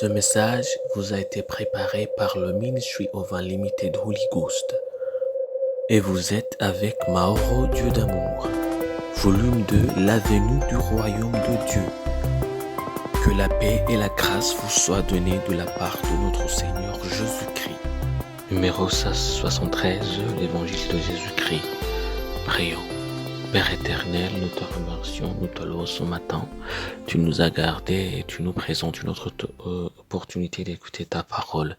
Ce message vous a été préparé par le Ministry of Unlimited Holy Ghost. Et vous êtes avec Mauro Dieu d'amour, volume 2, l'avenue du royaume de Dieu. Que la paix et la grâce vous soient données de la part de notre Seigneur Jésus-Christ. Numéro 673, l'évangile de Jésus-Christ. Prions. Père éternel, nous te remercions, nous te louons ce matin. Tu nous as gardés et tu nous présentes une autre opportunité d'écouter ta parole.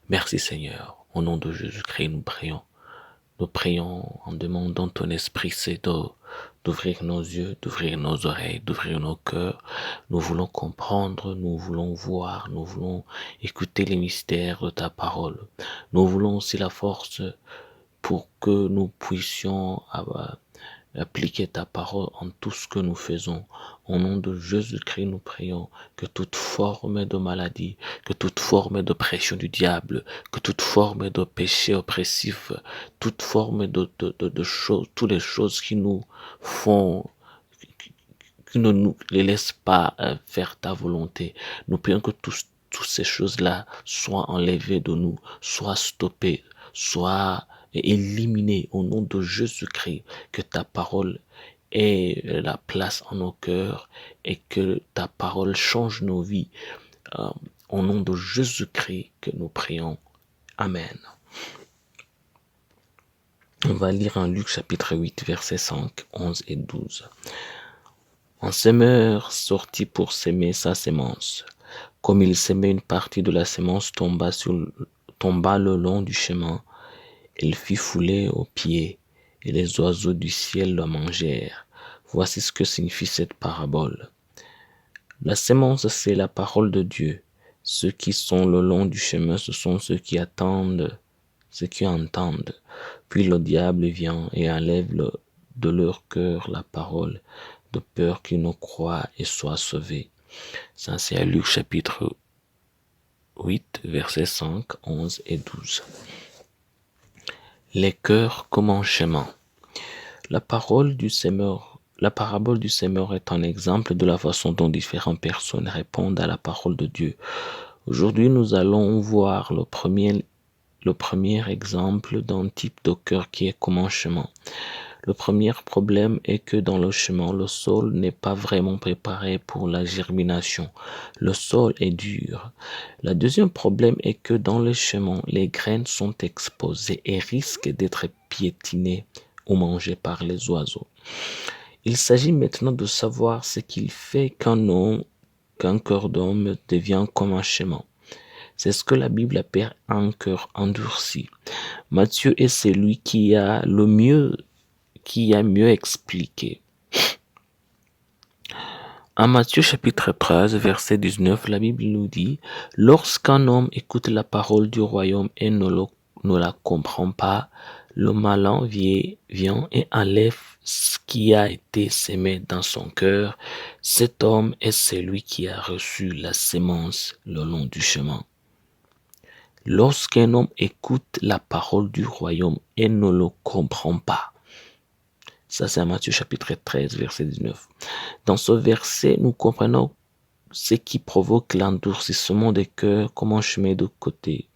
Merci Seigneur. Au nom de Jésus-Christ, nous prions. Nous prions en demandant ton Esprit Saint d'ouvrir nos yeux, d'ouvrir nos oreilles, d'ouvrir nos cœurs. Nous voulons comprendre, nous voulons voir, nous voulons écouter les mystères de ta parole. Nous voulons aussi la force pour que nous puissions appliquer ta parole en tout ce que nous faisons. Au nom de Jésus-Christ, nous prions que toute forme de maladie, que toute forme d'oppression du diable, que toute forme de péché oppressif, toute forme de choses, toutes les choses qui nous font, qui ne nous les laissent pas faire ta volonté. Nous prions que toutes ces choses-là soient enlevées de nous, soient stoppées, soient éliminée au nom de Jésus-Christ, que ta parole ait la place en nos cœurs et que ta parole change nos vies. Au nom de Jésus-Christ que nous prions. Amen. On va lire en Luc chapitre 8, versets 5, 11 et 12. Un semeur sortit pour s'aimer sa sémence. Comme il s'aimait, une partie de la sémence tomba le long du chemin. Elle fut foulée aux pieds, et les oiseaux du ciel la mangèrent. Voici ce que signifie cette parabole. La sémence, c'est la parole de Dieu. Ceux qui sont le long du chemin, ce sont ceux qui entendent. Puis le diable vient et enlève de leur cœur la parole, de peur qu'ils ne croient et soient sauvés. Ça, c'est à Luc chapitre 8, versets 5, 11 et 12. Les cœurs comme un chemin. La parabole du semeur est un exemple de la façon dont différentes personnes répondent à la parole de Dieu. Aujourd'hui, nous allons voir le premier exemple d'un type de cœur qui est comme un chemin. Le premier problème est que dans le chemin, le sol n'est pas vraiment préparé pour la germination. Le sol est dur. Le deuxième problème est que dans le chemin, les graines sont exposées et risquent d'être piétinées ou mangées par les oiseaux. Il s'agit maintenant de savoir ce qu'il fait qu'un cœur d'homme devient comme un chemin. C'est ce que la Bible appelle un cœur endurci. Matthieu est celui qui a mieux expliqué. En Matthieu chapitre 13, verset 19, la Bible nous dit « Lorsqu'un homme écoute la parole du royaume et ne la comprend pas, le malin vient et enlève ce qui a été sémé dans son cœur. Cet homme est celui qui a reçu la sémence le long du chemin. » Lorsqu'un homme écoute la parole du royaume et ne le comprend pas. Ça, c'est à Matthieu chapitre 13, verset 19. Dans ce verset, nous comprenons ce qui provoque l'endurcissement des cœurs comme un chemin de côté.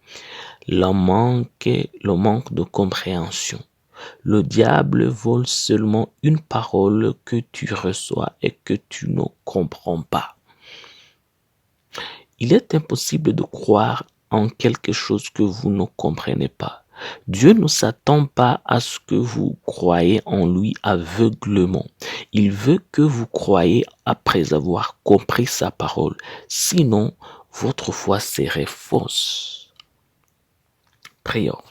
Le manque de compréhension. Le diable vole seulement une parole que tu reçois et que tu ne comprends pas. Il est impossible de croire en quelque chose que vous ne comprenez pas. Dieu ne s'attend pas à ce que vous croyez en lui aveuglément. Il veut que vous croyiez après avoir compris sa parole. Sinon, votre foi serait fausse. Prions.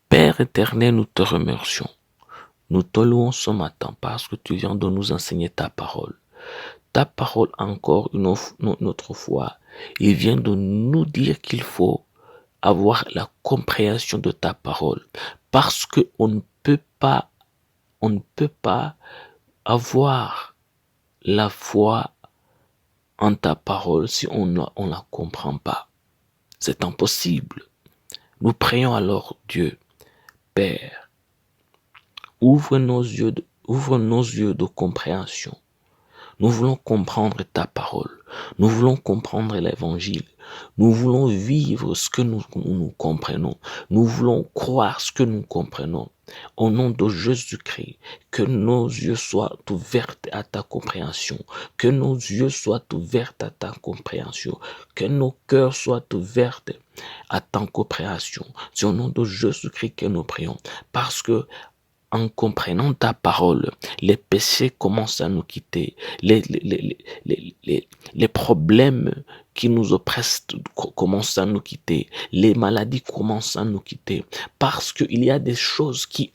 Père éternel, nous te remercions. Nous te louons ce matin parce que tu viens de nous enseigner ta parole. Ta parole encore une autre fois. Il vient de nous dire qu'il faut avoir la compréhension de ta parole. Parce que on ne peut pas avoir la foi en ta parole si on la comprend pas. C'est impossible. Nous prions alors Dieu, Père, ouvre nos yeux de compréhension. Nous voulons comprendre ta parole. Nous voulons comprendre l'évangile. Nous voulons vivre ce que nous comprenons. Nous voulons croire ce que nous comprenons. Au nom de Jésus-Christ, que nos yeux soient ouverts à ta compréhension. Que nos yeux soient ouverts à ta compréhension. Que nos cœurs soient ouverts à ta compréhension. C'est au nom de Jésus-Christ que nous prions. Parce que en comprenant ta parole, les péchés commencent à nous quitter. Les problèmes qui nous oppressent commencent à nous quitter. Les maladies commencent à nous quitter. Parce qu'il y a des choses qui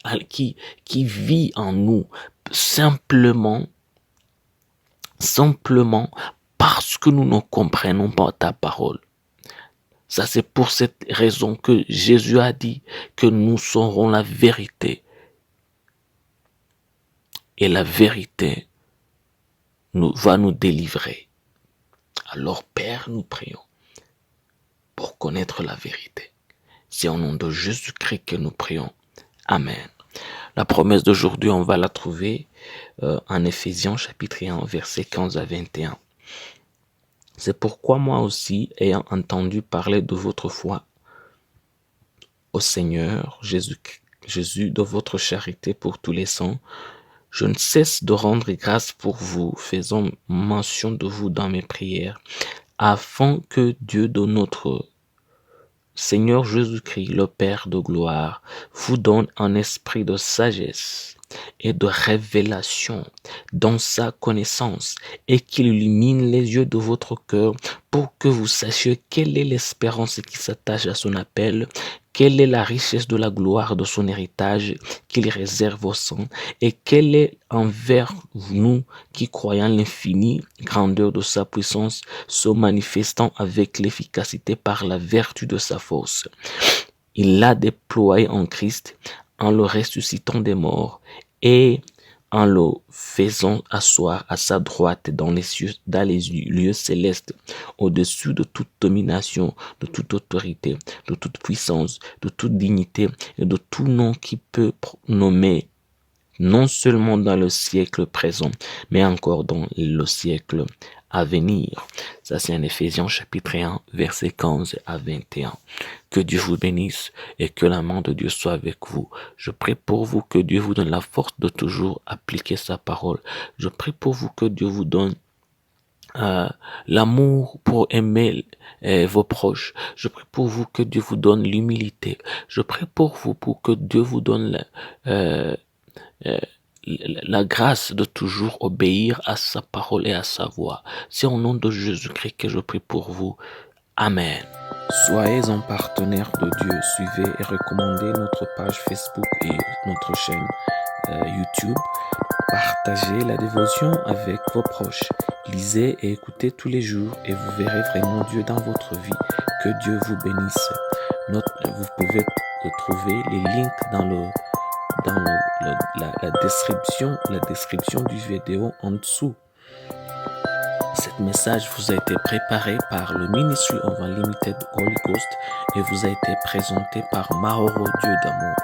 vivent en nous simplement parce que nous ne comprenons pas ta parole. Ça, c'est pour cette raison que Jésus a dit que nous saurons la vérité. Et la vérité va nous délivrer. Alors, Père, nous prions pour connaître la vérité. C'est au nom de Jésus-Christ que nous prions. Amen. La promesse d'aujourd'hui, on va la trouver en Éphésiens chapitre 1, versets 15 à 21. C'est pourquoi moi aussi, ayant entendu parler de votre foi au Seigneur Jésus, de votre charité pour tous les saints, je ne cesse de rendre grâce pour vous, faisant mention de vous dans mes prières, afin que Dieu de notre Seigneur Jésus-Christ, le Père de gloire, vous donne un esprit de sagesse et de révélation dans sa connaissance, et qu'il illumine les yeux de votre cœur pour que vous sachiez quelle est l'espérance qui s'attache à son appel, quelle est la richesse de la gloire de son héritage qu'il réserve aux saints, et quelle est envers nous qui croyons l'infinie grandeur de sa puissance, se manifestant avec l'efficacité par la vertu de sa force. Il l'a déployé en Christ, en le ressuscitant des morts et en le faisant asseoir à sa droite dans les lieux célestes, au-dessus de toute domination, de toute autorité, de toute puissance, de toute dignité et de tout nom qui peut nommer, non seulement dans le siècle présent, mais encore dans le siècle à venir. Ça, c'est en Éphésiens chapitre 1, versets 15 à 21. Que Dieu vous bénisse et que la main de Dieu soit avec vous. Je prie pour vous que Dieu vous donne la force de toujours appliquer sa parole. Je prie pour vous que Dieu vous donne l'amour pour aimer vos proches. Je prie pour vous que Dieu vous donne l'humilité. Je prie pour vous pour que Dieu vous donne la grâce de toujours obéir à sa parole et à sa voix. C'est au nom de Jésus-Christ que je prie pour vous. Amen. Soyez un partenaire de Dieu. Suivez et recommandez notre page Facebook et notre chaîne YouTube. Partagez la dévotion avec vos proches. Lisez et écoutez tous les jours et vous verrez vraiment Dieu dans votre vie. Que Dieu vous bénisse. Vous pouvez trouver les links dans la description du vidéo en dessous. Cet message vous a été préparé par le Ministry of Unlimited Holy Ghost et vous a été présenté par Maoro Dieu d'amour.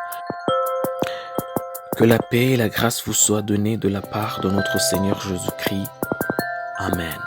Que la paix et la grâce vous soient données de la part de notre Seigneur Jésus-Christ. Amen.